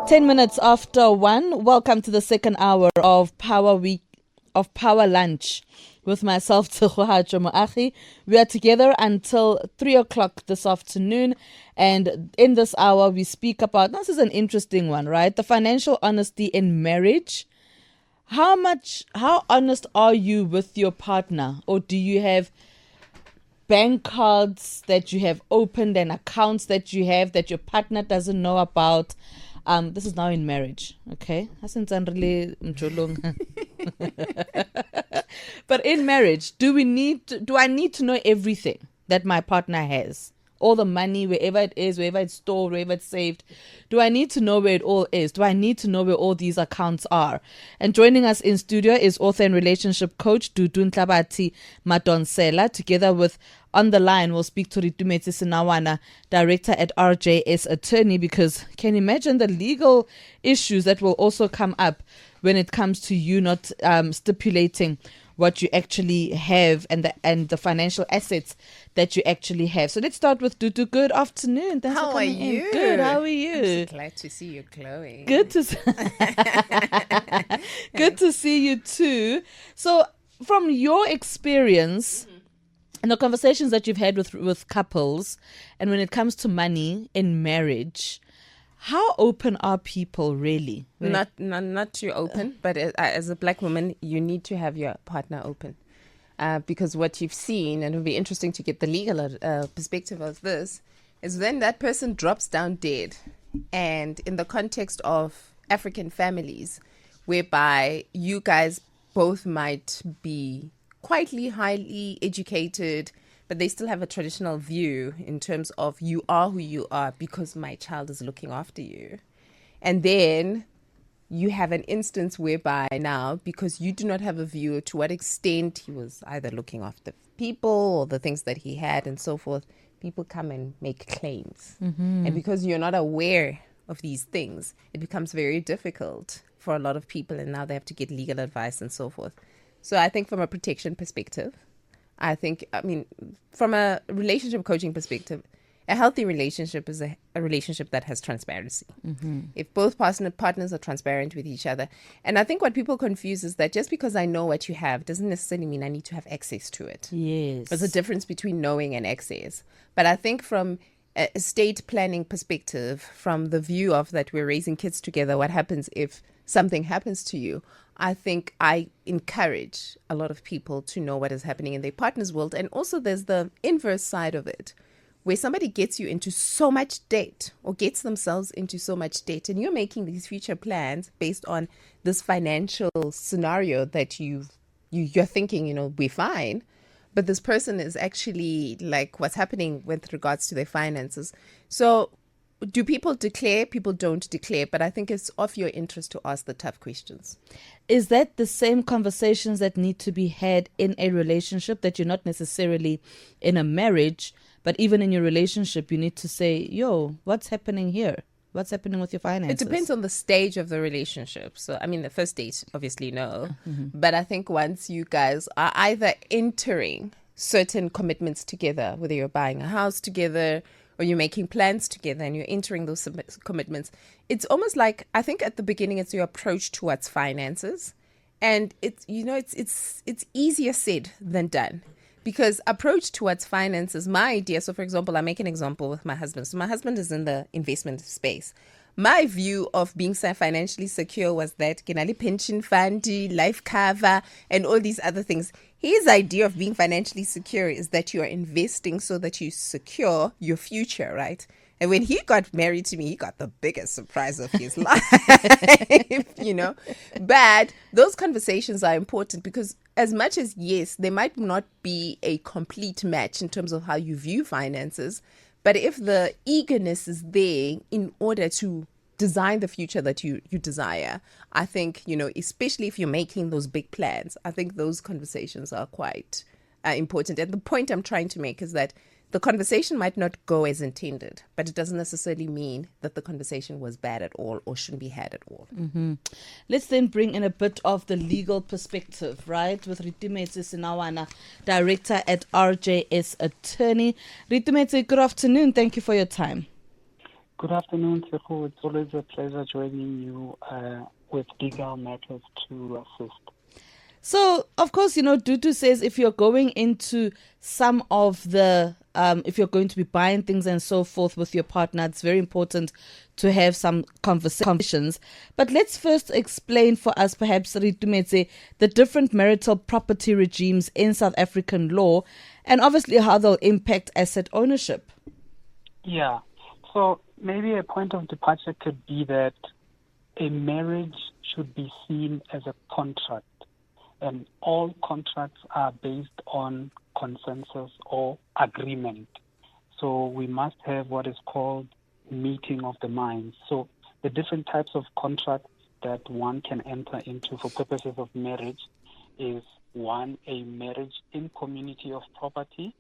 10 minutes after 1, welcome to the second hour of Power Lunch with myself, Tshego, Moagi. We are together until 3 o'clock this afternoon, and in this hour we speak about, this is an interesting one, right? The financial honesty in marriage. How honest are you with your partner? Or do you have bank cards that you have opened and accounts that you have that your partner doesn't know about? This is now in marriage, okay? But in marriage, do I need to know everything that my partner has? All the money, wherever it is, wherever it's stored, wherever it's saved. Do I need to know where it all is? Do I need to know where all these accounts are? And joining us in studio is author and relationship coach Dudu Nhlabathi-Madonsela. Together with, on the line, we'll speak to Reitumetse, Senaoana, director at RJS Attorney, because can you imagine the legal issues that will also come up when it comes to you not stipulating what you actually have and the financial assets that you actually have. So let's start with Dudu. Good afternoon. Thanks How for coming are you? in. Good. How are you? I'm glad to see you glowing. Good to good to see you too. So from your experience and the conversations that you've had with couples, and when it comes to money in marriage, how open are people really? Not too open, but as a black woman, you need to have your partner open. Because what you've seen, and it would be interesting to get the legal perspective of this, is when that person drops down dead, and in the context of African families, whereby you guys both might be quietly highly educated, but they still have a traditional view in terms of you are who you are because my child is looking after you. And then you have an instance whereby now, because you do not have a view to what extent he was either looking after people or the things that he had and so forth, people come and make claims. Mm-hmm. And because you're not aware of these things, it becomes very difficult for a lot of people, and now they have to get legal advice and so forth. So I think from a protection perspective, from a relationship coaching perspective, a healthy relationship is a relationship that has transparency. Mm-hmm. If both partners are transparent with each other. And I think what people confuse is that just because I know what you have doesn't necessarily mean I need to have access to it. Yes. There's a difference between knowing and access. But I think from a estate planning perspective, from the view of that we're raising kids together, what happens if something happens to you? I think I encourage a lot of people to know what is happening in their partner's world. And also there's the inverse side of it, where somebody gets you into so much debt or gets themselves into so much debt, and you're making these future plans based on this financial scenario that you're thinking, we're fine. But this person is actually like what's happening with regards to their finances. So do people declare? People don't declare, but I think it's of your interest to ask the tough questions. Is that the same conversations that need to be had in a relationship, that you're not necessarily in a marriage, but even in your relationship, you need to say, what's happening here? What's happening with your finances? It depends on the stage of the relationship. So, the first date, obviously, no. Mm-hmm. But I think once you guys are either entering certain commitments together, whether you're buying a house together or you're making plans together and you're entering those commitments, it's almost like, I think at the beginning, it's your approach towards finances. And it's easier said than done. Because approach towards finances, my idea, so for example, I make an example with my husband. So my husband is in the investment space. My view of being financially secure was that Kenali pension fund, life cover, and all these other things. His idea of being financially secure is that you are investing so that you secure your future, right? And when he got married to me, he got the biggest surprise of his life, But those conversations are important because as much as, yes, there might not be a complete match in terms of how you view finances, but if the eagerness is there in order to design the future that you desire, I think, especially if you're making those big plans, I think those conversations are quite important. And the point I'm trying to make is that the conversation might not go as intended, but it doesn't necessarily mean that the conversation was bad at all or shouldn't be had at all. Mm-hmm. Let's then bring in a bit of the legal perspective, right? With Reitumetse, Senaoana, director at RJS Attorney. Reitumetse, good afternoon. Thank you for your time. Good afternoon, Tshego. It's always a pleasure joining you with legal matters to assist. So, of course, Dudu says if you're going into some of the, if you're going to be buying things and so forth with your partner, it's very important to have some conversations. But let's first explain for us, perhaps, Reitumetse, the different marital property regimes in South African law and obviously how they'll impact asset ownership. Yeah. So maybe a point of departure could be that a marriage should be seen as a contract. And all contracts are based on consensus or agreement. So we must have what is called meeting of the minds. So the different types of contracts that one can enter into for purposes of marriage is one, a marriage in community of property,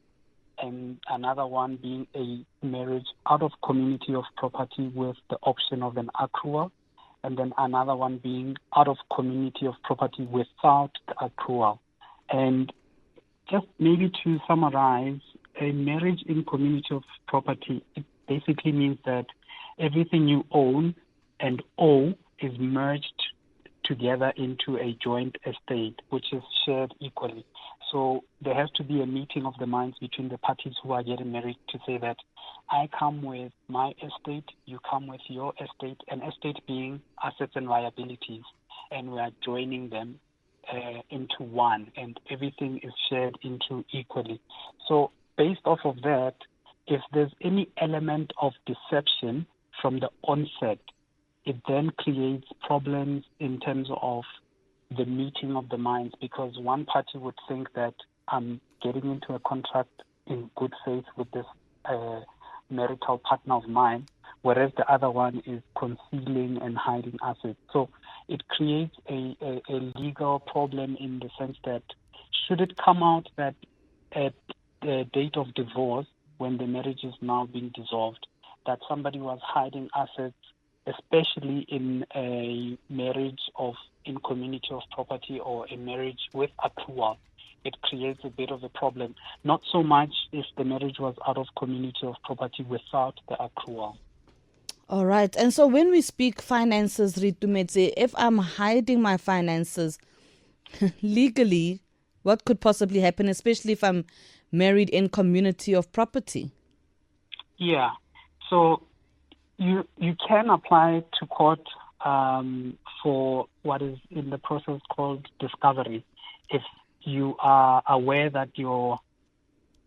and another one being a marriage out of community of property with the option of an accrual, and then another one being out of community of property without the accrual. And just maybe to summarize, a marriage in community of property, it basically means that everything you own and owe is merged together into a joint estate, which is shared equally. So there has to be a meeting of the minds between the parties who are getting married to say that I come with my estate, you come with your estate, an estate being assets and liabilities, and we are joining them into one, and everything is shared into equally. So based off of that, if there's any element of deception from the onset, it then creates problems in terms of the meeting of the minds, because one party would think that I'm getting into a contract in good faith with this marital partner of mine, whereas the other one is concealing and hiding assets. So it creates a legal problem in the sense that should it come out that at the date of divorce, when the marriage is now being dissolved, that somebody was hiding assets, especially in a marriage in community of property or a marriage with accrual, it creates a bit of a problem. Not so much if the marriage was out of community of property without the accrual. All right. And so when we speak finances, Reitumetse, if I'm hiding my finances legally, what could possibly happen, especially if I'm married in community of property? Yeah. So you can apply to court for what is in the process called discovery. If you are aware that your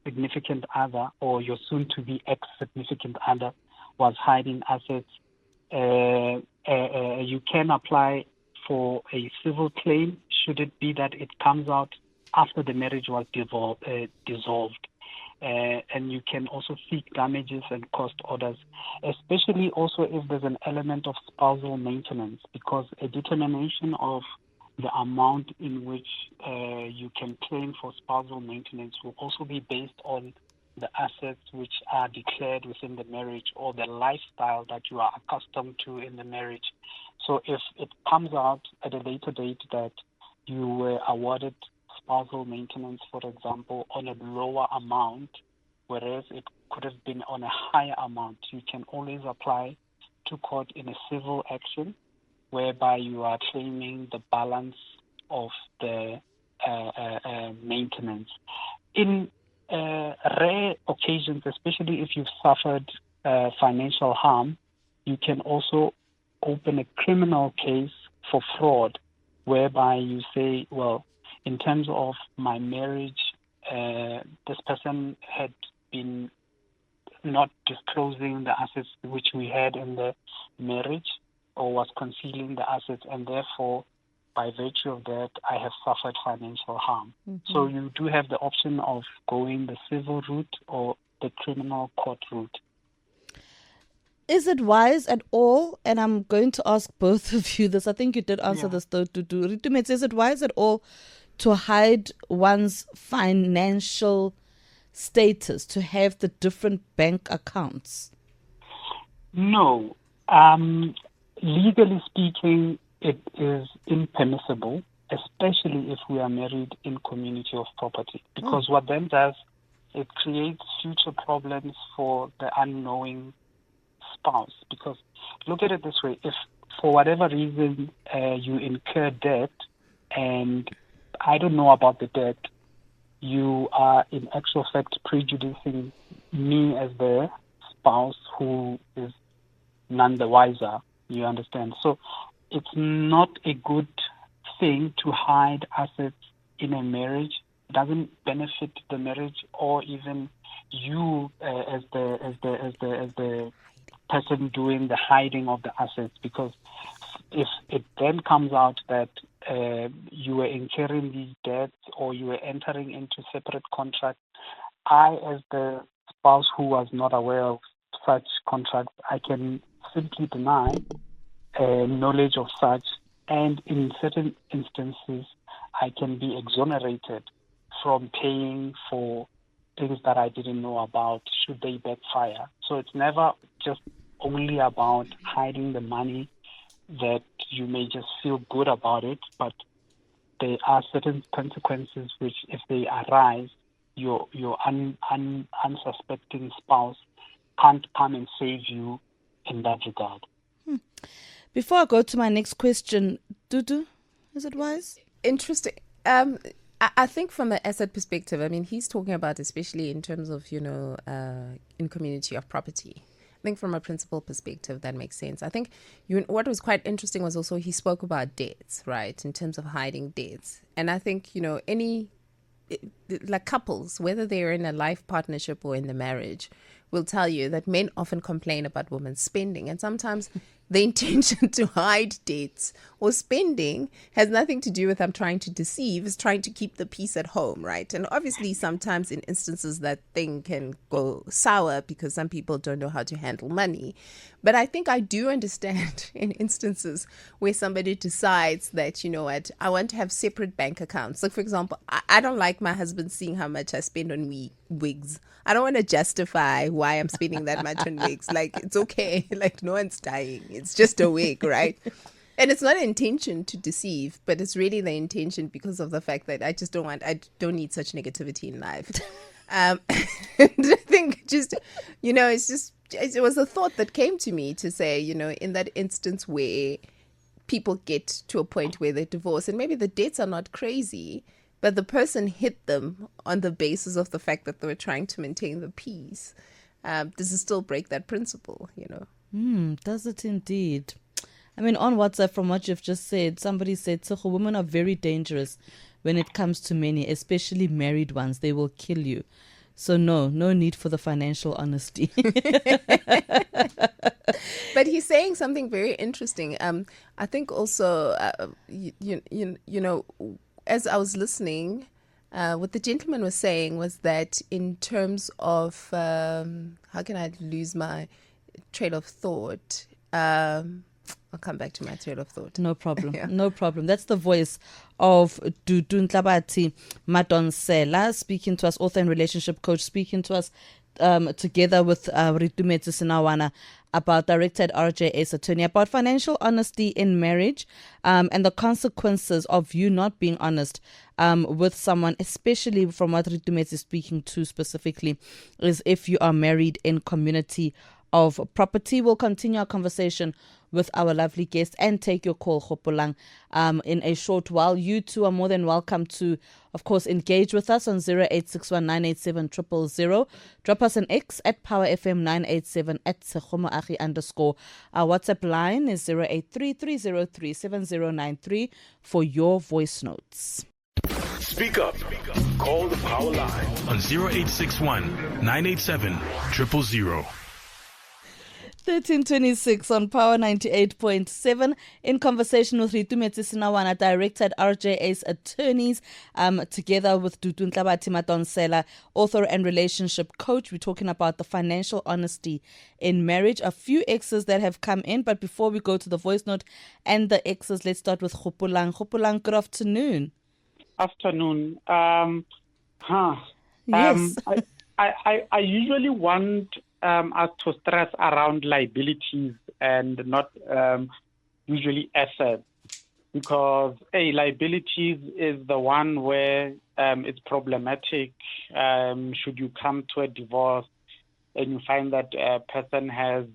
significant other or your soon-to-be ex-significant other was hiding assets, you can apply for a civil claim should it be that it comes out after the marriage was dissolved. And you can also seek damages and cost orders, especially also if there's an element of spousal maintenance, because a determination of the amount in which you can claim for spousal maintenance will also be based on the assets which are declared within the marriage or the lifestyle that you are accustomed to in the marriage. So if it comes out at a later date that you were awarded spousal maintenance, for example, on a lower amount, whereas it could have been on a higher amount, you can always apply to court in a civil action whereby you are claiming the balance of the maintenance. In rare occasions, especially if you've suffered financial harm, you can also open a criminal case for fraud, whereby you say, well, in terms of my marriage, this person had been not disclosing the assets which we had in the marriage or was concealing the assets, and therefore, by virtue of that, I have suffered financial harm. Mm-hmm. So you do have the option of going the civil route or the criminal court route. Is it wise at all, and I'm going to ask both of you this, I think you did answer this though, Dudu. Reitumetse, is it wise at all to hide one's financial status, to have the different bank accounts? No. Legally speaking, it is impermissible, especially if we are married in community of property, because what then does, it creates future problems for the unknowing spouse. Because look at it this way: if for whatever reason you incur debt, and I don't know about the debt, you are in actual fact prejudicing me as the spouse who is none the wiser. You understand? So it's not a good thing to hide assets in a marriage. It doesn't benefit the marriage or even you as the person doing the hiding of the assets, because if it then comes out that you were incurring these debts or you were entering into separate contracts, I, as the spouse who was not aware of such contracts, I can simply deny knowledge of such, and in certain instances, I can be exonerated from paying for things that I didn't know about should they backfire. So it's never just only about hiding the money that you may just feel good about it, but there are certain consequences which, if they arise, your unsuspecting spouse can't come and save you in that regard. Before I go to my next question, Dudu, is it wise? Interesting. I think from an asset perspective, I mean, he's talking about especially in terms of, in community of property. I think from a principal perspective, that makes sense. I think what was quite interesting was also he spoke about debts, right, in terms of hiding debts. And I think, like couples, whether they're in a life partnership or in the marriage, will tell you that men often complain about women's spending. And sometimes the intention to hide debts or spending has nothing to do with I'm trying to deceive, it's trying to keep the peace at home, right? And obviously sometimes in instances that thing can go sour because some people don't know how to handle money. But I think I do understand in instances where somebody decides that, you know what, I want to have separate bank accounts. Like, for example, I don't like my husband seeing how much I spend on wigs. I don't want to justify why I'm spending that much on wigs. Like, it's okay. Like, no one's dying. It's just a wig, right? And it's not an intention to deceive, but it's really the intention because of the fact that I don't need such negativity in life. And I think just, it was a thought that came to me to say, in that instance where people get to a point where they divorce and maybe the debts are not crazy, but the person hit them on the basis of the fact that they were trying to maintain the peace. Does it still break that principle, Does it indeed? I mean, on WhatsApp, from what you've just said, somebody said, Tshego, women are very dangerous when it comes to many, especially married ones. They will kill you. So no need for the financial honesty. But he's saying something very interesting. I think also, as I was listening, what the gentleman was saying was that in terms of, how can I lose my trail of thought? I'll come back to my trail of thought. No problem. Yeah. No problem. That's the voice of Dudu Nhlabathi-Madonsela speaking to us, author and relationship coach, speaking to us together with Reitumetse Senaoana about director at RJS attorney about financial honesty in marriage and the consequences of you not being honest with someone, especially from what Reitumetse is speaking to specifically, is if you are married in community of property. We'll continue our conversation with our lovely guest and take your call, Hopolang, in a short while. You too are more than welcome to, of course, engage with us on 0861-987-000. Drop us an X at PowerFM987 at Tshego Moagi _ Our WhatsApp line is 0833037093 for your voice notes. Speak up. Call the Power line on 0861-987-000. 1326 on Power 98.7 in conversation with Reitumetse Senaoana, director at RJS Attorneys, together with Dudu Nhlabathi-Madonsela, author and relationship coach. We're talking about the financial honesty in marriage. A few X's that have come in, but before we go to the voice note and the X's, let's start with Hopolang. Hopolang, good afternoon. Afternoon. Yes. I usually want us to stress around liabilities and not usually assets, because liabilities is the one where it's problematic. Should you come to a divorce and you find that a person has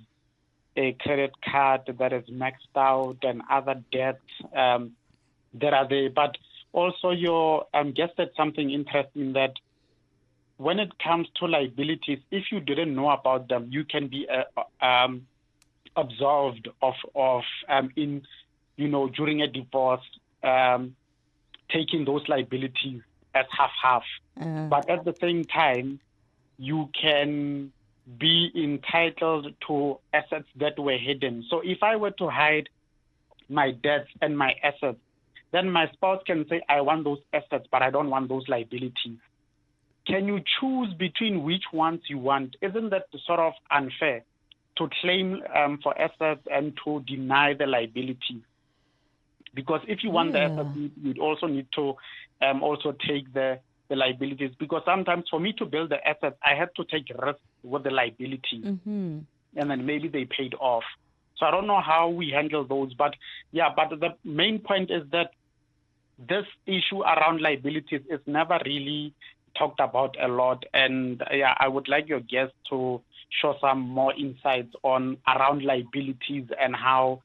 a credit card that is maxed out and other debts that are there. But also your guest said something interesting, that when it comes to liabilities, if you didn't know about them, you can be absolved of in, during a divorce, taking those liabilities as half-half. But at the same time, you can be entitled to assets that were hidden. So if I were to hide my debts and my assets, then my spouse can say, I want those assets, but I don't want those liabilities. Can you choose between which ones you want? Isn't that sort of unfair to claim for assets and to deny the liability? Because if you want the assets, you'd also need to also take the liabilities. Because sometimes for me to build the assets, I had to take risk with the liability. And then maybe they paid off. So I don't know how we handle those. But the main point is that this issue around liabilities is never really talked about a lot. And I would like your guests to show some more insights on around liabilities and how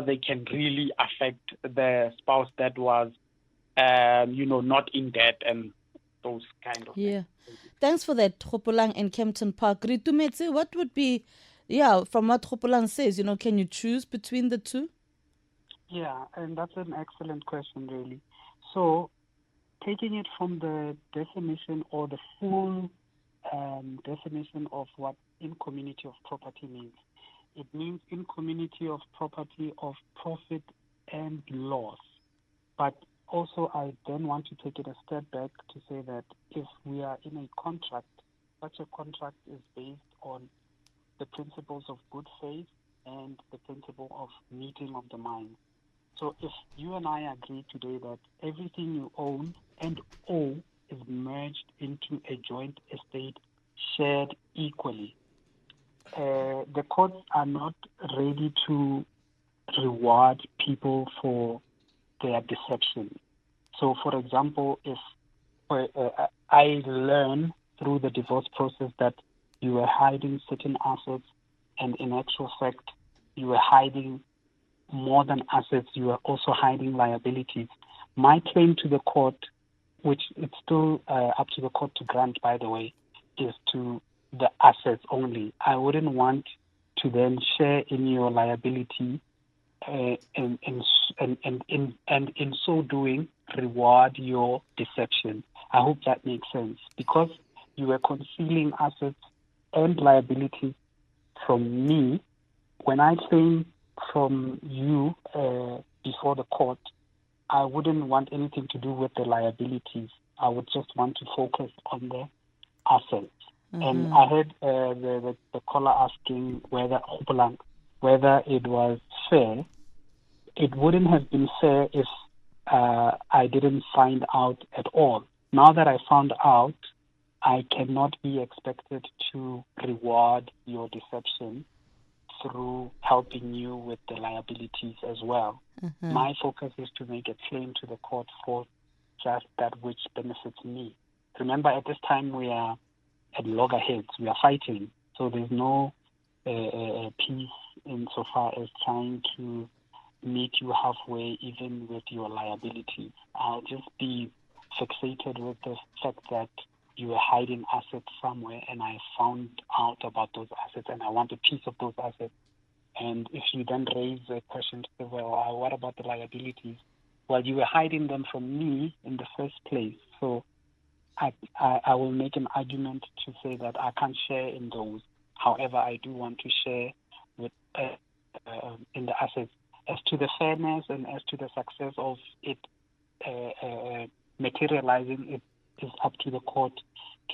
they can really affect the spouse that was, not in debt and those kind of things. Thanks for that, Tropolang and Kempton Park. Reitumetse, what would be, from what Tropolang says, can you choose between the two? Yeah, and that's an excellent question, really. So, taking it from the definition or the full definition of what in community of property means, it means in community of property of profit and loss. But also, I then want to take it a step back to say that if we are in a contract, such a contract is based on the principles of good faith and the principle of meeting of the mind. So if you and I agree today that everything you own and owe is merged into a joint estate shared equally, the courts are not ready to reward people for their deception. So, for example, if I learn through the divorce process that you were hiding certain assets, and in actual fact, you were hiding more than assets, you were also hiding liabilities. My claim to the court, which it's still up to the court to grant, by the way, is to the assets only. I wouldn't want to then share in your liability and in so doing reward your deception. I hope that makes sense, because you were concealing assets and liabilities from me. When I claim from you before the court, I wouldn't want anything to do with the liabilities. I would just want to focus on the assets. And I heard the caller asking whether it was fair. It wouldn't have been fair if I didn't find out at all. Now that I found out, I cannot be expected to reward your deception through helping you with the liabilities as well. My focus is to make a claim to the court for just that which benefits me. Remember, at this time we are at loggerheads. We are fighting. So there's no peace insofar as trying to meet you halfway, even with your liabilities. I'll just be fixated with the fact that you were hiding assets somewhere, and I found out about those assets, and I want a piece of those assets. And if you then raise a question to say, well, what about the liabilities? Well, you were hiding them from me in the first place. So I will make an argument to say that I can't share in those. However, I do want to share with in the assets. As to the fairness and as to the success of it materializing, it is up to the court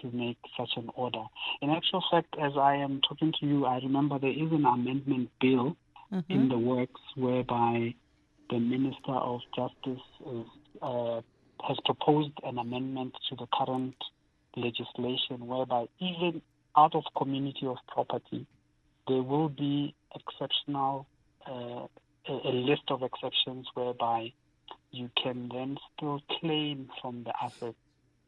to make such an order. In actual fact, as I am talking to you, I remember there is an amendment bill in the works whereby the Minister of Justice has proposed an amendment to the current legislation whereby even out of community of property, there will be exceptional a list of exceptions whereby you can then still claim from the assets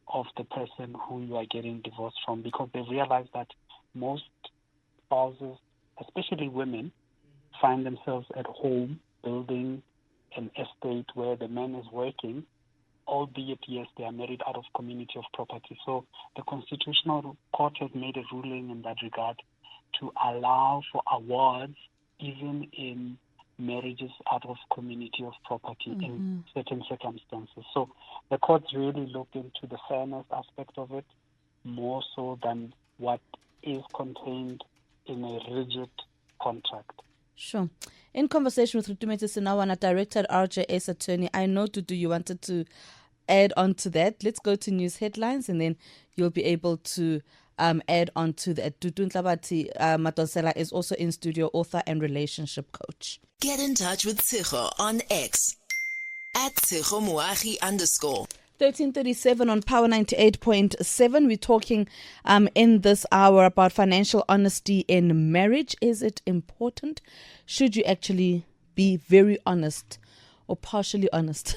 of the person who you are getting divorced from, because they realize that most spouses, especially women, find themselves at home building an estate where the man is working, albeit, yes, they are married out of community of property. So the Constitutional Court has made a ruling in that regard to allow for awards even in marriages out of community of property in certain circumstances. So the courts really look into the fairness aspect of it more so than what is contained in a rigid contract. Sure. In conversation with Reitumetse Senaoana, director at RJS Attorney, I know, Dudu, you wanted to add on to that. Let's go to news headlines and then you'll be able to add on to that. Dudu Nhlabathi-Madonsela is also in studio, author and relationship coach. Get in touch with Tshego on X at Tshego Moagi _ 1337 on Power 98.7. We're talking in this hour about financial honesty in marriage. Is it important? Should you actually be very honest or partially honest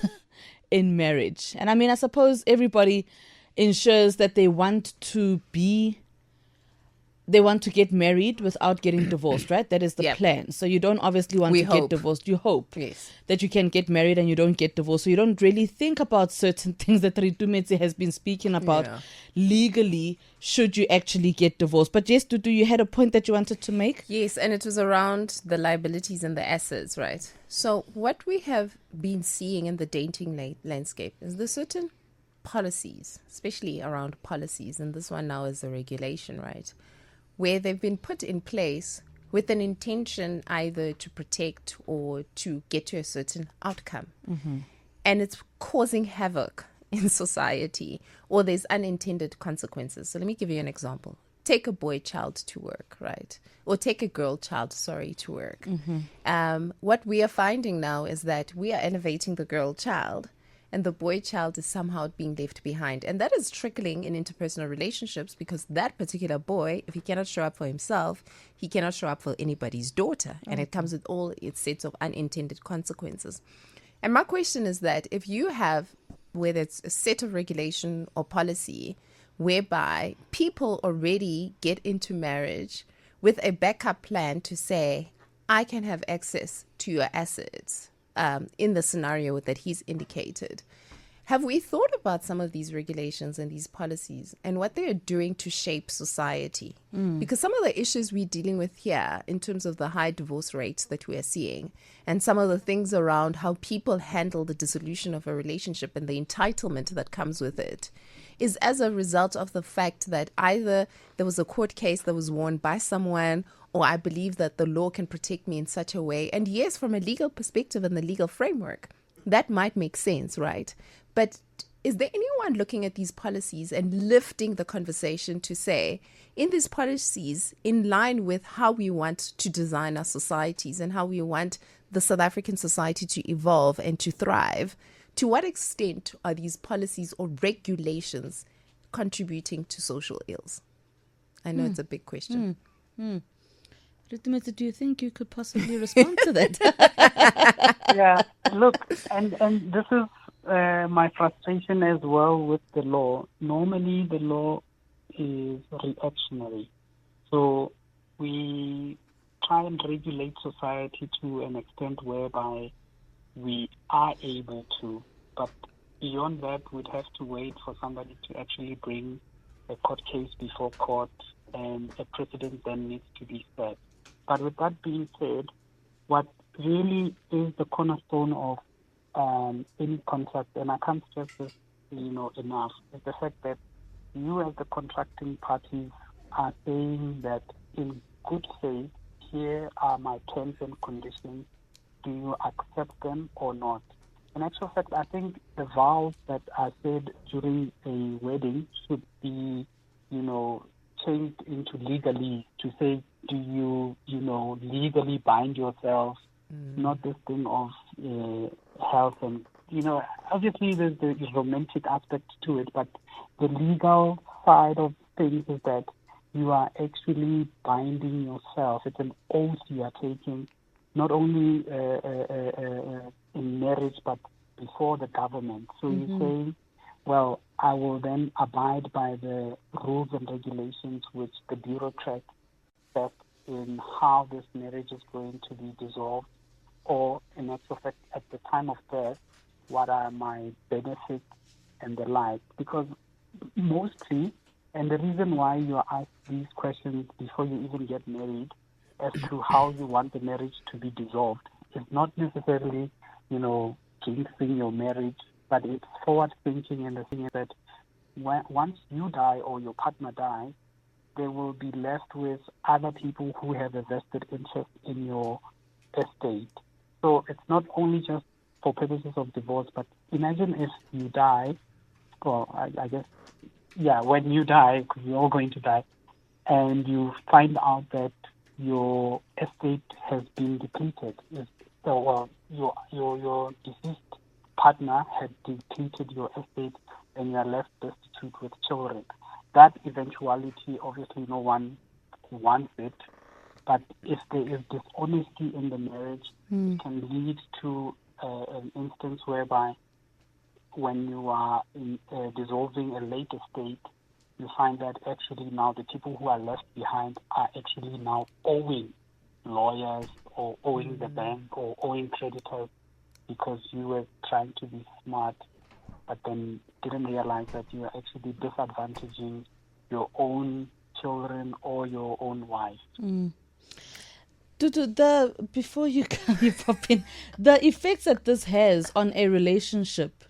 in marriage? And I mean, I suppose everybody ensures that they want to get married without getting divorced, right? That is the plan. So you don't obviously want to get divorced. You hope that you can get married and you don't get divorced. So you don't really think about certain things that Reitumetse has been speaking about legally, should you actually get divorced. But yes, Dudu, you had a point that you wanted to make? Yes, and it was around the liabilities and the assets, right? So what we have been seeing in the dating landscape is the certain policies, especially around policies, and this one now is the regulation, right? Where they've been put in place with an intention either to protect or to get to a certain outcome. And it's causing havoc in society, or there's unintended consequences. So let me give you an example. Take a boy child to work, right? Or take a girl child, to work. What we are finding now is that we are elevating the girl child, and the boy child is somehow being left behind. And that is trickling in interpersonal relationships, because that particular boy, if he cannot show up for himself, he cannot show up for anybody's daughter. And it comes with all its sets of unintended consequences. And my question is that if you have, whether it's a set of regulation or policy, whereby people already get into marriage with a backup plan to say, I can have access to your assets, in the scenario that he's indicated. Have we thought about some of these regulations and these policies and what they are doing to shape society? Because some of the issues we're dealing with here in terms of the high divorce rates that we are seeing, and some of the things around how people handle the dissolution of a relationship and the entitlement that comes with it, is as a result of the fact that either there was a court case that was won by someone, or I believe that the law can protect me in such a way. And yes, from a legal perspective and the legal framework, that might make sense, right? But is there anyone looking at these policies and lifting the conversation to say, in these policies, in line with how we want to design our societies and how we want the South African society to evolve and to thrive, to what extent are these policies or regulations contributing to social ills? I know it's a big question. Reitumetse, do you think you could possibly respond to that? Yeah, look, and this is my frustration as well with the law. Normally, the law is reactionary. So we try and regulate society to an extent whereby we are able to, but beyond that, we'd have to wait for somebody to actually bring a court case before court, and a precedent then needs to be set. But with that being said, what really is the cornerstone of any contract, and I can't stress this, enough, is the fact that you as the contracting parties are saying that in good faith, here are my terms and conditions. Do you accept them or not? In actual fact, I think the vows that are said during a wedding should be, changed into legally to say, do you, legally bind yourself? Not this thing of health and, obviously there's the romantic aspect to it, but the legal side of things is that you are actually binding yourself. It's an oath you are taking, not only in marriage, but before the government. So you say, well, I will then abide by the rules and regulations which the bureaucrat set in how this marriage is going to be dissolved, or in actual fact, at the time of death, what are my benefits and the like. Because mostly, and the reason why you are asked these questions before you even get married as to how you want the marriage to be dissolved is not necessarily, jinxing your marriage, but it's forward thinking, and the thing is that once you die or your partner dies, they will be left with other people who have a vested interest in your estate. So it's not only just for purposes of divorce, but imagine if you die, or I guess, when you die, because we're all going to die, and you find out that your estate has been depleted. Your deceased partner had depleted your estate, and you are left destitute with children. That eventuality, obviously, no one wants it. But if there is dishonesty in the marriage, it can lead to an instance whereby when you are dissolving a late estate, you find that actually now the people who are left behind are actually now owing lawyers or owing the bank or owing creditors because you were trying to be smart, but then didn't realize that you are actually disadvantaging your own children or your own wife. Dudu, before you pop in, the effects that this has on a relationship,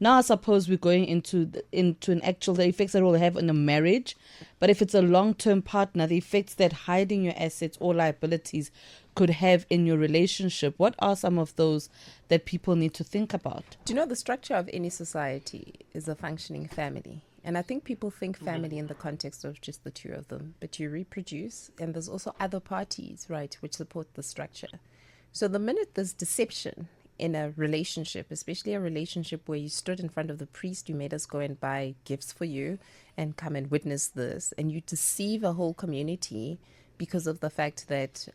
now I suppose we're going into the effects that it will have on a marriage, but if it's a long-term partner, the effects that hiding your assets or liabilities could have in your relationship, what are some of those that people need to think about? Do you know the structure of any society is a functioning family? And I think people think family in the context of just the two of them, but you reproduce, and there's also other parties, right, which support the structure. So the minute there's deception in a relationship, especially a relationship where you stood in front of the priest, you made us go and buy gifts for you and come and witness this, and you deceive a whole community because of the fact that,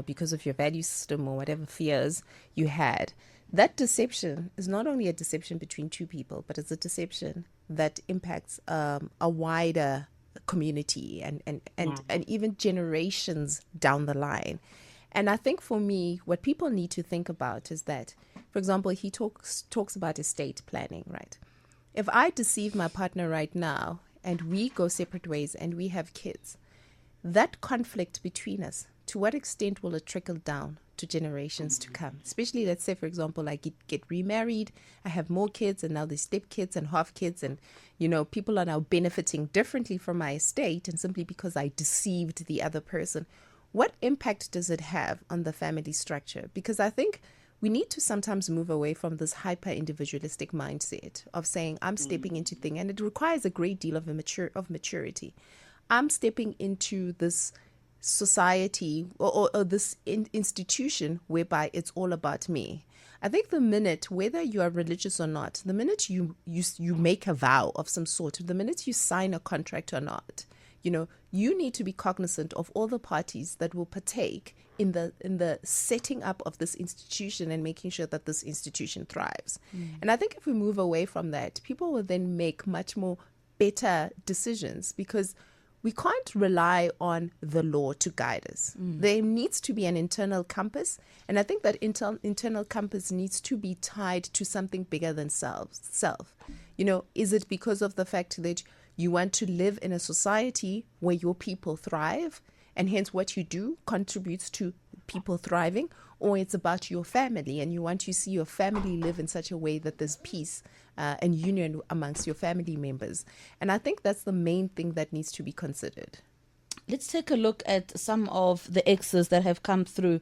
because of your value system or whatever fears you had. That deception is not only a deception between two people, but it's a deception that impacts a wider community and even generations down the line. And I think for me, what people need to think about is that, for example, he talks about estate planning, right? If I deceive my partner right now and we go separate ways and we have kids, that conflict between us, to what extent will it trickle down to generations to come? Especially, let's say, for example, I get remarried, I have more kids, and now there's step kids and half kids, and people are now benefiting differently from my estate, and simply because I deceived the other person. What impact does it have on the family structure? Because I think we need to sometimes move away from this hyper-individualistic mindset of saying, I'm stepping into things, and it requires a great deal of maturity. I'm stepping into this society or this institution whereby it's all about me. I think the minute, whether you are religious or not, the minute you make a vow of some sort, the minute you sign a contract or not, you need to be cognizant of all the parties that will partake in the setting up of this institution and making sure that this institution thrives. And I think if we move away from that, people will then make much more better decisions, because we can't rely on the law to guide us. There needs to be an internal compass, and I think that internal compass needs to be tied to something bigger than self. Is it because of the fact that you want to live in a society where your people thrive, and hence what you do contributes to people thriving, or it's about your family and you want to see your family live in such a way that there's peace and union amongst your family members? And I think that's the main thing that needs to be considered. Let's take a look at some of the X's that have come through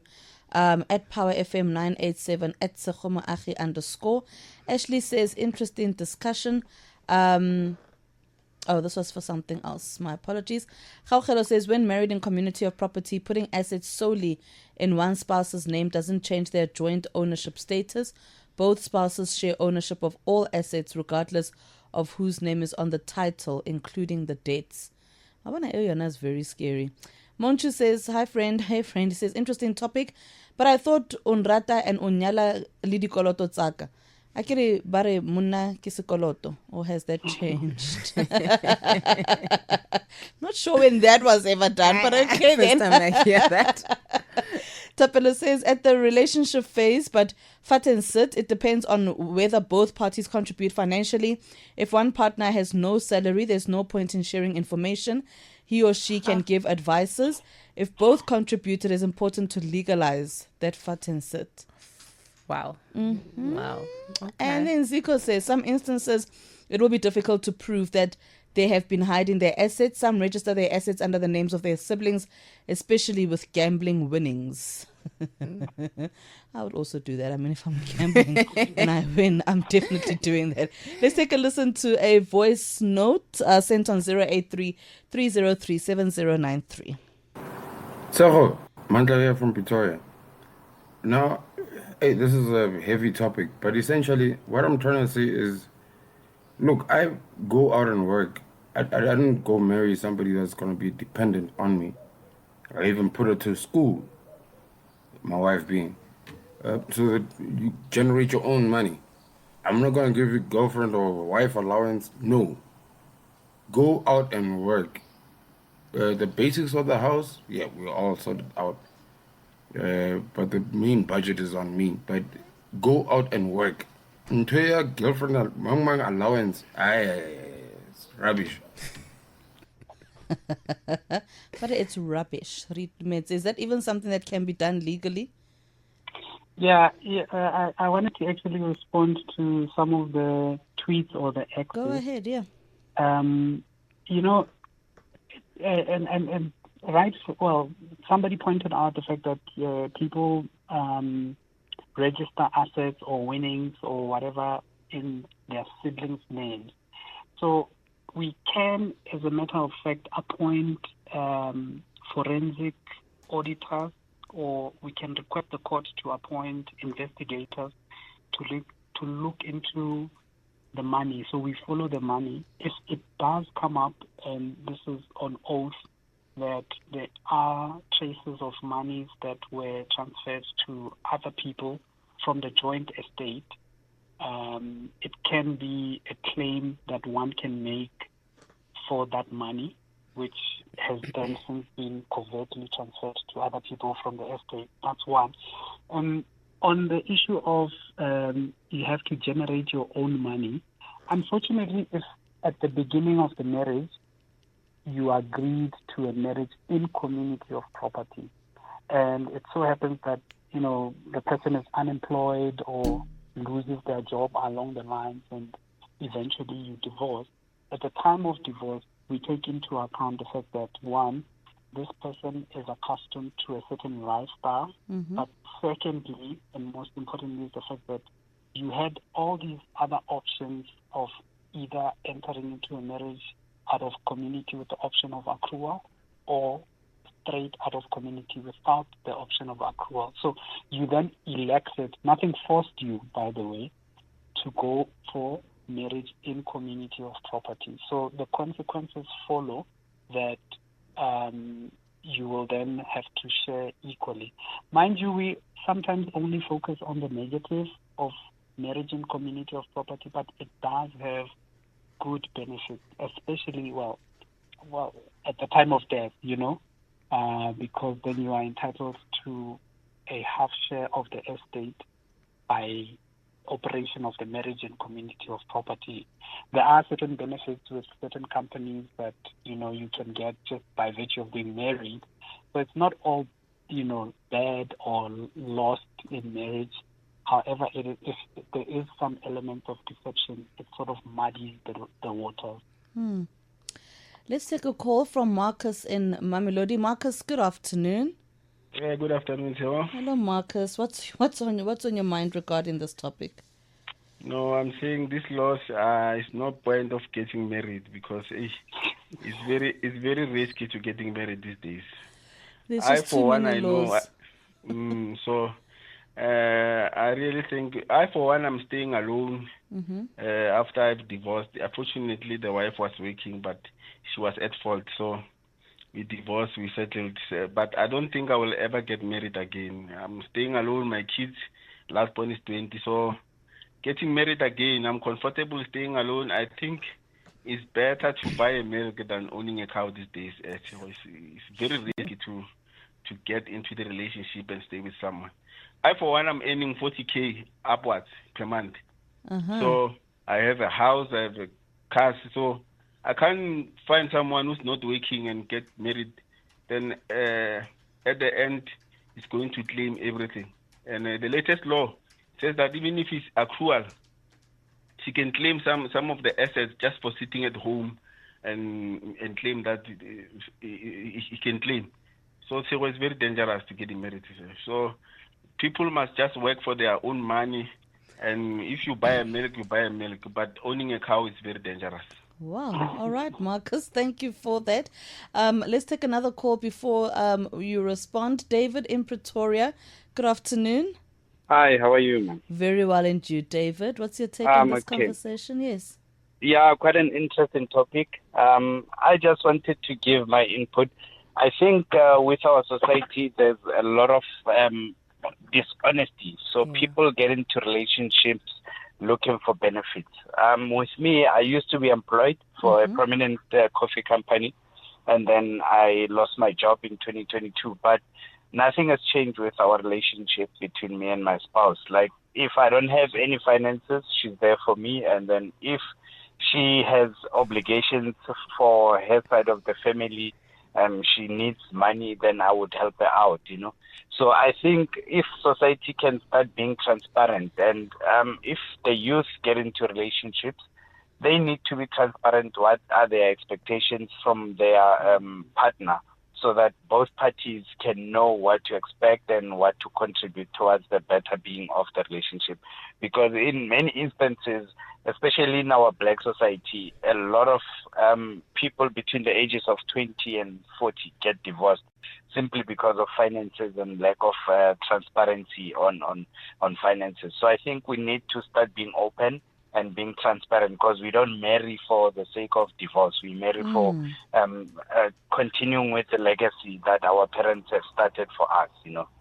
at Power FM 987 at Tshego Moagi_. Ashley says, interesting discussion. This was for something else. My apologies. Gaugelo says, when married in community of property, putting assets solely in one spouse's name doesn't change their joint ownership status. Both spouses share ownership of all assets, regardless of whose name is on the title, including the debts. Is very scary. Monchu says, hi friend. Hey friend. He says, interesting topic, but I thought unrata and unyala lidikoloto tsaka. Akere bare munna ke sekoloto, or has that changed? Not sure when that was ever done, but okay First then. time I hear that. Tapelo says at the relationship phase, but fat and sit, it depends on whether both parties contribute financially. If one partner has no salary, there's no point in sharing information. He or she can give advices. If both contribute, it is important to legalize that fat and sit. Wow. Wow. Okay. And then Zico says some instances it will be difficult to prove that they have been hiding their assets. Some register their assets under the names of their siblings, especially with gambling winnings. I would also do that. I mean, if I'm gambling and I win, I'm definitely doing that. Let's take a listen to a voice note sent on 083 303 7093. Tshego, Mandla here from Pretoria. Now, hey, this is a heavy topic, but essentially what I'm trying to say is, look, I go out and work. I don't go marry somebody that's going to be dependent on me. I even put her to school, my wife being, so that you generate your own money. I'm not going to give you girlfriend or wife allowance. No. Go out and work. The basics of the house, yeah, we all sorted out. But the main budget is on me. But go out and work. Into your girlfriend allowance, it's rubbish. But it's rubbish. Reitumetse, is that even something that can be done legally? I wanted to actually respond to some of the tweets or the X's. Go ahead, yeah. You know, and right, well, somebody pointed out the fact that people register assets or winnings or whatever in their siblings' names. So we can, as a matter of fact, appoint forensic auditors, or we can request the court to appoint investigators to look into the money. So we follow the money. If it does come up, and this is on oath, that there are traces of monies that were transferred to other people from the joint estate, it can be a claim that one can make for that money, which has then since been covertly transferred to other people from the estate. That's one. On the issue of you have to generate your own money, unfortunately, if at the beginning of the marriage, you agreed to a marriage in community of property, and it so happens that, you know, the person is unemployed or loses their job along the lines, and eventually you divorce. At the time of divorce, we take into account the fact that, one, this person is accustomed to a certain lifestyle, but secondly, and most importantly, is the fact that you had all these other options of either entering into a marriage out of community with the option of accrual, or straight out of community without the option of accrual. So you then elected, nothing forced you, by the way, to go for marriage in community of property. So the consequences follow that you will then have to share equally. Mind you, we sometimes only focus on the negative of marriage in community of property, but it does have good benefits, especially, well, at the time of death, you know, because then you are entitled to a half share of the estate by operation of the marriage and community of property. There are certain benefits with certain companies that, you know, you can get just by virtue of being married. So it's not all, you know, bad or lost in marriage. However, if there is some element of deception, it sort of muddies the waters. Let's take a call from Marcus in Mamelodi. Marcus, good afternoon. Yeah, good afternoon, Tshego. Hello, Marcus. What's on your mind regarding this topic? No, I'm saying this loss is no point of getting married, because it's very risky to getting married these days. There's just too many laws. I really think I'm staying alone after I've divorced. Unfortunately, the wife was working, but she was at fault, so we divorced, we settled. But I don't think I will ever get married again. I'm staying alone. My kids, last one is 20, so getting married again. I'm comfortable staying alone. I think it's better to buy a milk than owning a cow these days. It's very risky to get into the relationship and stay with someone. I, for one, I'm earning 40K upwards per month. So I have a house, I have a car. So I can't find someone who's not working and get married. Then at the end, it's going to claim everything. And the latest law says that even if it's accrual, she can claim some of the assets just for sitting at home and claim that he can claim. So it's very dangerous to get married. So people must just work for their own money. And if you buy a milk, you buy a milk. But owning a cow is very dangerous. Wow. All right, Marcus. Thank you for that. Let's take another call before you respond. David in Pretoria. Good afternoon. Hi, how are you, man? Very well, and you, David? What's your take on this conversation? Yes. Yeah, quite an interesting topic. I just wanted to give my input. I think with our society, there's a lot of dishonesty. So people get into relationships looking for benefits. With me, I used to be employed for a prominent coffee company, and then I lost my job in 2022. But nothing has changed with our relationship between me and my spouse. Like, if I don't have any finances, she's there for me. And then if she has obligations for her side of the family, she needs money, then I would help her out, So I think if society can start being transparent, and if the youth get into relationships, they need to be transparent. What are their expectations from their partner, so that both parties can know what to expect and what to contribute towards the better being of the relationship. Because in many instances, especially in our black society, a lot of people between the ages of 20 and 40 get divorced simply because of finances and lack of transparency on finances. So I think we need to start being open and being transparent, because we don't marry for the sake of divorce. We marry for continuing with the legacy that our parents have started for us,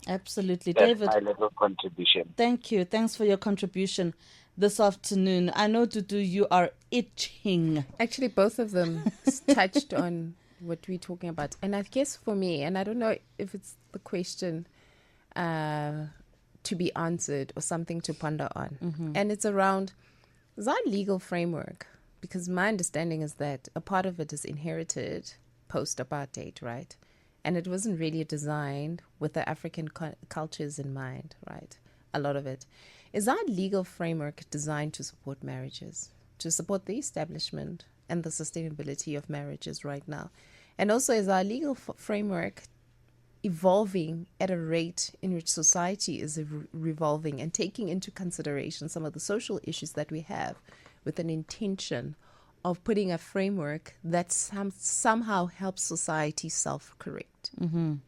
Absolutely. That's David, my little contribution. thank you. Thanks for your contribution this afternoon. I know, Dudu, you are itching. Actually, both of them touched on what we're talking about. And I guess for me, and I don't know if it's the question to be answered or something to ponder on. And it's around our legal framework, because my understanding is that a part of it is inherited post-apartheid, right? And it wasn't really designed with the African cultures in mind, right? A lot of it. Is our legal framework designed to support marriages, to support the establishment and the sustainability of marriages right now? And also, is our legal framework evolving at a rate in which society is revolving and taking into consideration some of the social issues that we have, with an intention of putting a framework that somehow helps society self-correct? I don't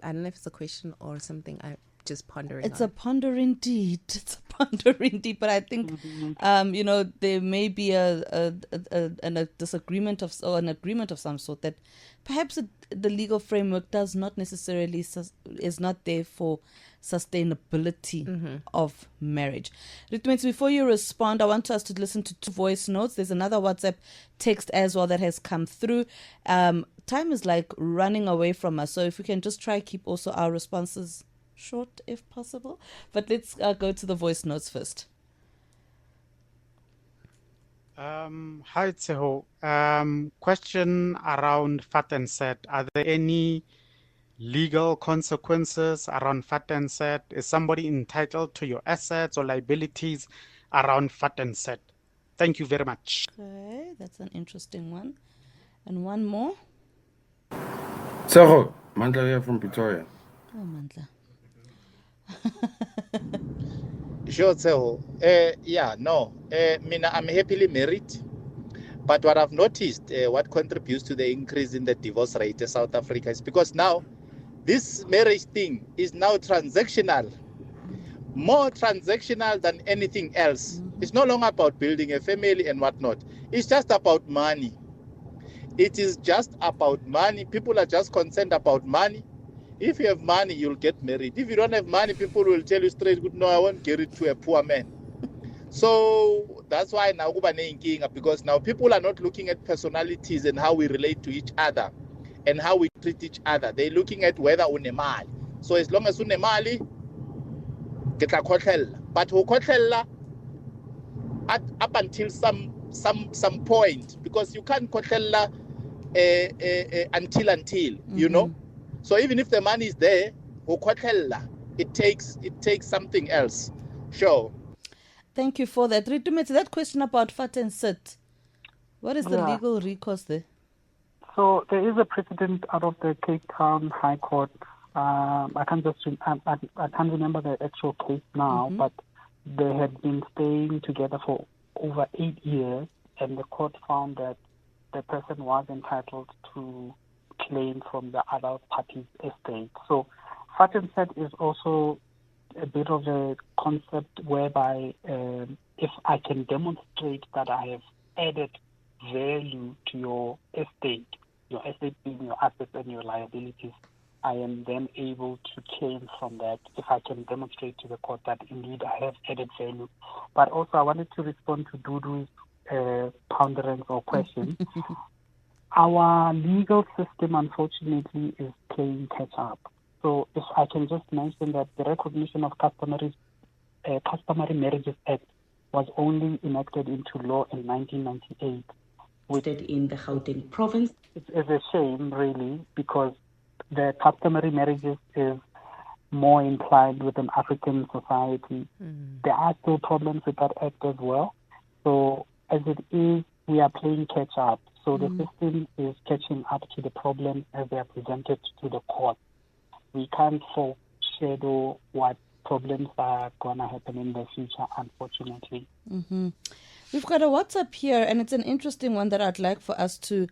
know if it's a question or something I'm just pondering It's on. a ponder indeed. It's a ponder indeed. But I think, there may be a disagreement or an agreement of some sort that perhaps the legal framework does not necessarily is not there for sustainability of marriage. Reitumetse, before you respond, I want us to listen to 2 voice notes. There's another WhatsApp text as well that has come through. Time is like running away from us, so if we can just try keep also our responses short if possible. But let's go to the voice notes first. Hi, Tshego. Question around fat and set. Are there any legal consequences around fat and set? Is somebody entitled to your assets or liabilities around fat and set? Thank you very much. Okay, that's an interesting one. And one more. Tshego, Mandla here from Pretoria. Oh, Mandla. Sure, Tshego. I'm happily married. But what I've noticed, what contributes to the increase in the divorce rate in South Africa is because now this marriage thing is now transactional, more transactional than anything else. It's no longer about building a family and whatnot. It's just about money. It is just about money. People are just concerned about money. If you have money, you'll get married. If you don't have money, people will tell you straight, no, I won't get it to a poor man. So that's why now because now people are not looking at personalities and how we relate to each other and how we treat each other. They're looking at whether unemali. So as long as unemali, get a khotlella. But who khotlella up until some point, because you can't khotlella until you know. So even if the money is there, who khotlella, it takes something else. Sure. Thank you for that. Reitumetse, that question about fat and sit, what is the legal recourse there? So there is a precedent out of the Cape Town High Court. I can't remember the actual case now, but they had been staying together for over 8 years, and the court found that the person was entitled to claim from the other party's estate. So fat and set is also a bit of a concept whereby if I can demonstrate that I have added value to your estate being your assets and your liabilities, I am then able to claim from that if I can demonstrate to the court that indeed I have added value. But also I wanted to respond to Dudu's ponderance or question. Our legal system, unfortunately, is playing catch up. So if I can just mention that the recognition of Customary Marriages Act was only enacted into law in 1998. Which in the Gauteng province. It's a shame, really, because the customary marriages is more inclined with an African society. There are still problems with that act as well. So as it is, we are playing catch up. So the system is catching up to the problems as they are presented to the court. We can't foreshadow what problems are going to happen in the future, unfortunately. We've got a WhatsApp here, and it's an interesting one that I'd like for us to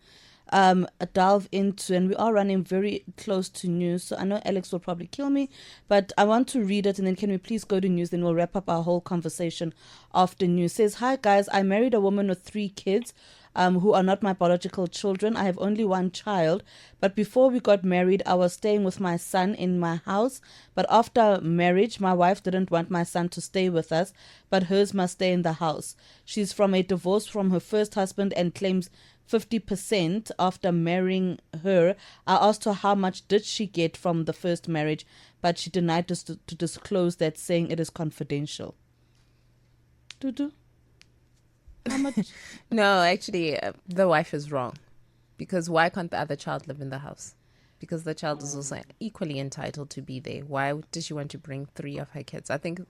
delve into, and we are running very close to news, so I know Alex will probably kill me, but I want to read it, and then can we please go to news, then we'll wrap up our whole conversation after news. It says, hi guys, I married a woman with 3 kids who are not my biological children. I have only 1 child, but before we got married, I was staying with my son in my house, but after marriage, my wife didn't want my son to stay with us, but hers must stay in the house. She's from a divorce from her first husband and claims 50% after marrying her. I asked her how much did she get from the first marriage, but she denied to disclose that, saying it is confidential. Dudu? How much? No, actually, the wife is wrong. Because why can't the other child live in the house? Because the child is also equally entitled to be there. Why does she want to bring 3 of her kids? I think,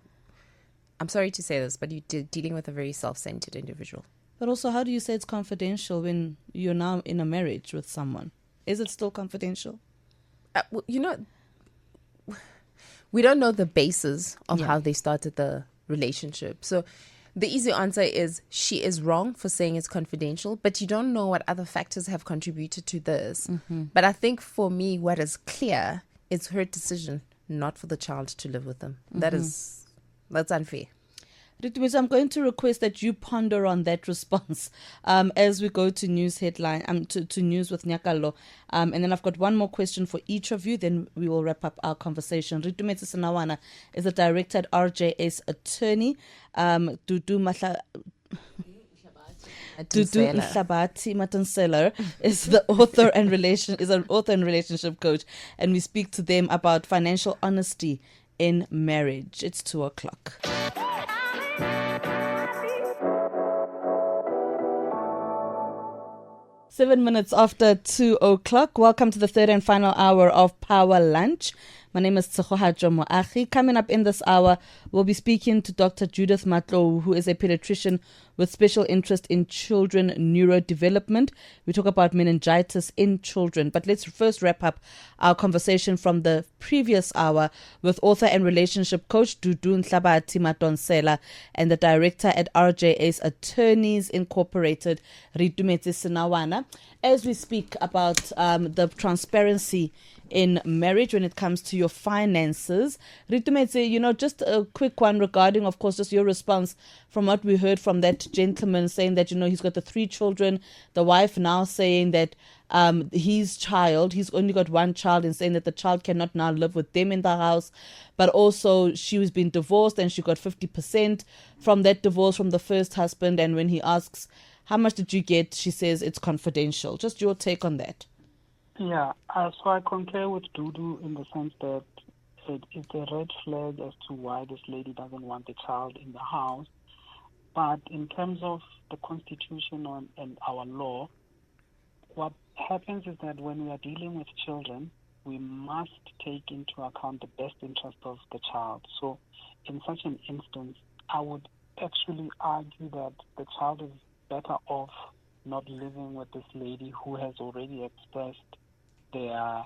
I'm sorry to say this, but you're dealing with a very self-centered individual. But also, how do you say it's confidential when you're now in a marriage with someone? Is it still confidential? We don't know the basis of how they started the relationship. So the easy answer is she is wrong for saying it's confidential, but you don't know what other factors have contributed to this. But I think for me, what is clear is her decision not for the child to live with them. That's unfair. Reitumetse, I'm going to request that you ponder on that response as we go to news headline, to news with Nyakalo. And then I've got one more question for each of you, then we will wrap up our conversation. Reitumetse Senaoana is the director at RJS Attorney. Dudu Nhlabathi-Madonsela is an author and relationship coach, and we speak to them about financial honesty in marriage. It's 2:00. 7 minutes after 2:00. Welcome to the third and final hour of Power Lunch. My name is Tshego Moagi. Coming up in this hour, we'll be speaking to Dr. Judith Matlow, who is a pediatrician with special interest in children neurodevelopment. We talk about meningitis in children. But let's first wrap up our conversation from the previous hour with author and relationship coach Dudu Nhlabathi-Madonsela and the director at RJS Attorneys Incorporated, Reitumetse Senaoana, as we speak about the transparency in marriage when it comes to your finances. Reitumetse, just a quick one regarding, of course, just your response from what we heard from that gentleman saying that, he's got the 3 children, the wife now saying that his child. He's only got one child, and saying that the child cannot now live with them in the house. But also she was being divorced and she got 50% from that divorce from the first husband. And when he asks, how much did you get? She says it's confidential. Just your take on that. Yeah, so I concur with Dudu in the sense that it's a red flag as to why this lady doesn't want the child in the house. But in terms of the Constitution and our law, what happens is that when we are dealing with children, we must take into account the best interest of the child. So in such an instance, I would actually argue that the child is better off not living with this lady who has already expressed their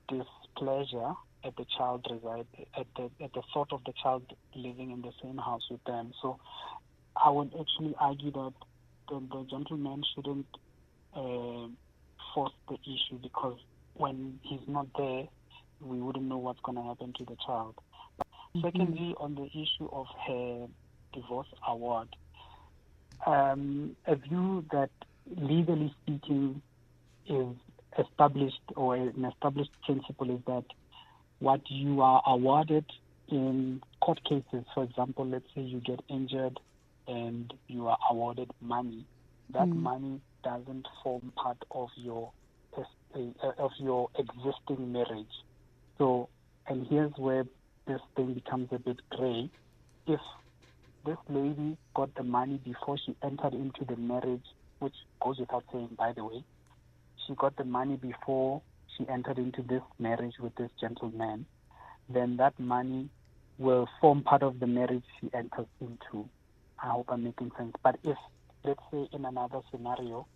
displeasure at the child at the thought of the child living in the same house with them. So I would actually argue that the gentleman shouldn't force the issue, because when he's not there, we wouldn't know what's going to happen to the child. Secondly, on the issue of her divorce award, a view that legally speaking is established, or an established principle, is that what you are awarded in court cases, for example, let's say you get injured and you are awarded money, that money doesn't form part of your existing marriage. So, and here's where this thing becomes a bit gray. If this lady got the money before she entered into the marriage, which goes without saying, by the way, she got the money before she entered into this marriage with this gentleman, then that money will form part of the marriage she enters into. I hope I'm making sense. But if, let's say, in another scenario,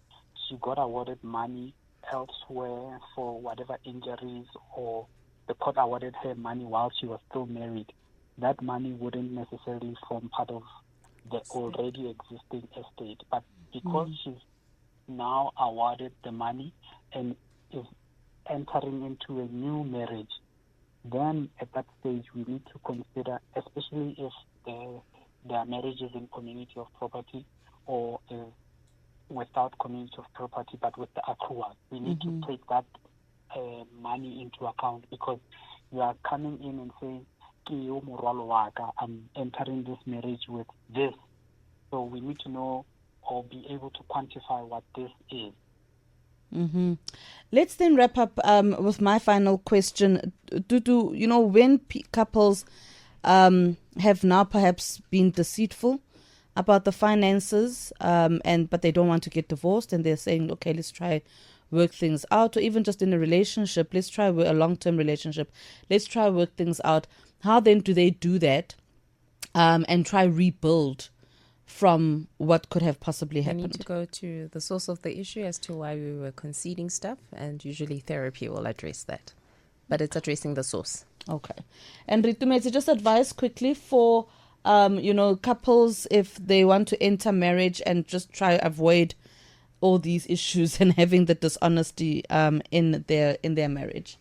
she got awarded money elsewhere for whatever injuries, or the court awarded her money while she was still married, that money wouldn't necessarily form part of the already existing estate. But because she's now awarded the money and is entering into a new marriage, then at that stage we need to consider, especially if their marriage is in community of property or is without community of property but with the accrual, we need to take that money into account, because you are coming in and saying, I'm entering this marriage with this. So we need to know or be able to quantify what this is. Let's then wrap up with my final question. Dudu, you know, when couples have now perhaps been deceitful about the finances, but they don't want to get divorced, and they're saying, okay, let's try work things out, or even just in a relationship, let's try a long-term relationship, let's try work things out. How then do they do that and try rebuild from what could have possibly happened? We need to go to the source of the issue as to why we were conceding stuff, and usually therapy will address that. But it's addressing the source. Okay. And Reitumetse, just advice quickly for couples if they want to enter marriage and just try avoid all these issues and having the dishonesty in their marriage.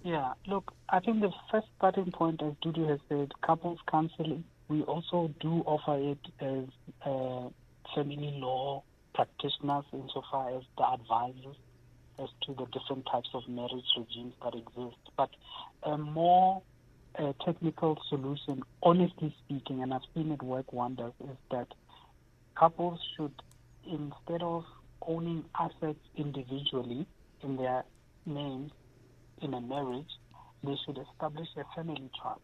Yeah, look, I think the first starting point, as Dudu has said, couples counseling. We also do offer it as family law practitioners insofar as the advisors as to the different types of marriage regimes that exist. But a more technical solution, honestly speaking, and I've seen it work wonders, is that couples should, instead of owning assets individually in their names in a marriage, they should establish a family trust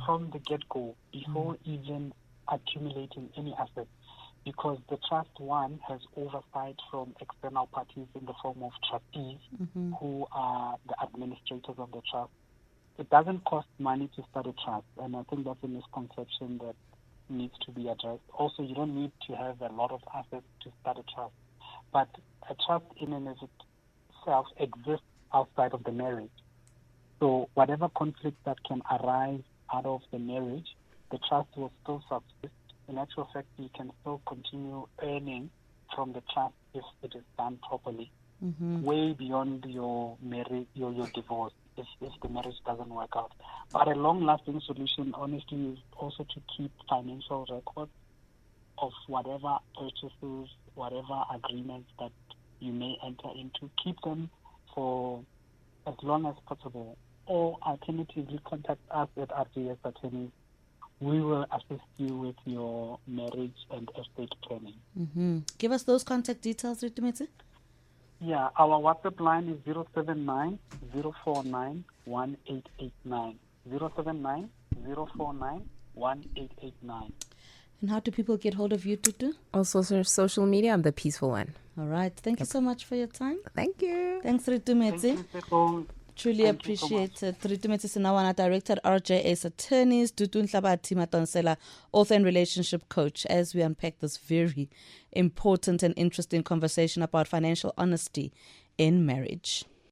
from the get-go before even accumulating any assets, because the trust one has oversight from external parties in the form of trustees who are the administrators of the trust. It doesn't cost money to start a trust, and I think that's a misconception that needs to be addressed. Also, you don't need to have a lot of assets to start a trust, but a trust in and of itself exists outside of the marriage. So whatever conflict that can arise out of the marriage, the trust will still subsist. In actual fact, you can still continue earning from the trust if it is done properly, way beyond your marriage, your divorce, if the marriage doesn't work out. But a long-lasting solution, honestly, is also to keep financial records of whatever purchases, whatever agreements that you may enter into. Keep them for as long as possible. Or alternatively, contact us at RJS Attorneys. We will assist you with your marriage and estate planning. Mm-hmm. Give us those contact details, Reitumetse. Yeah, our WhatsApp line is 079 049 1889. 079 049 1889. And how do people get hold of you, Dudu? Also, social media, I'm the peaceful one. All right. Thank you so much for your time. Thank you. Thanks, Reitumetse. Truly appreciate it. Reitumetse Senaoana, Director at RJS Attorneys, Dudu Nhlabathi-Madonsela, author and relationship coach, as we unpack this very important and interesting conversation about financial honesty in marriage.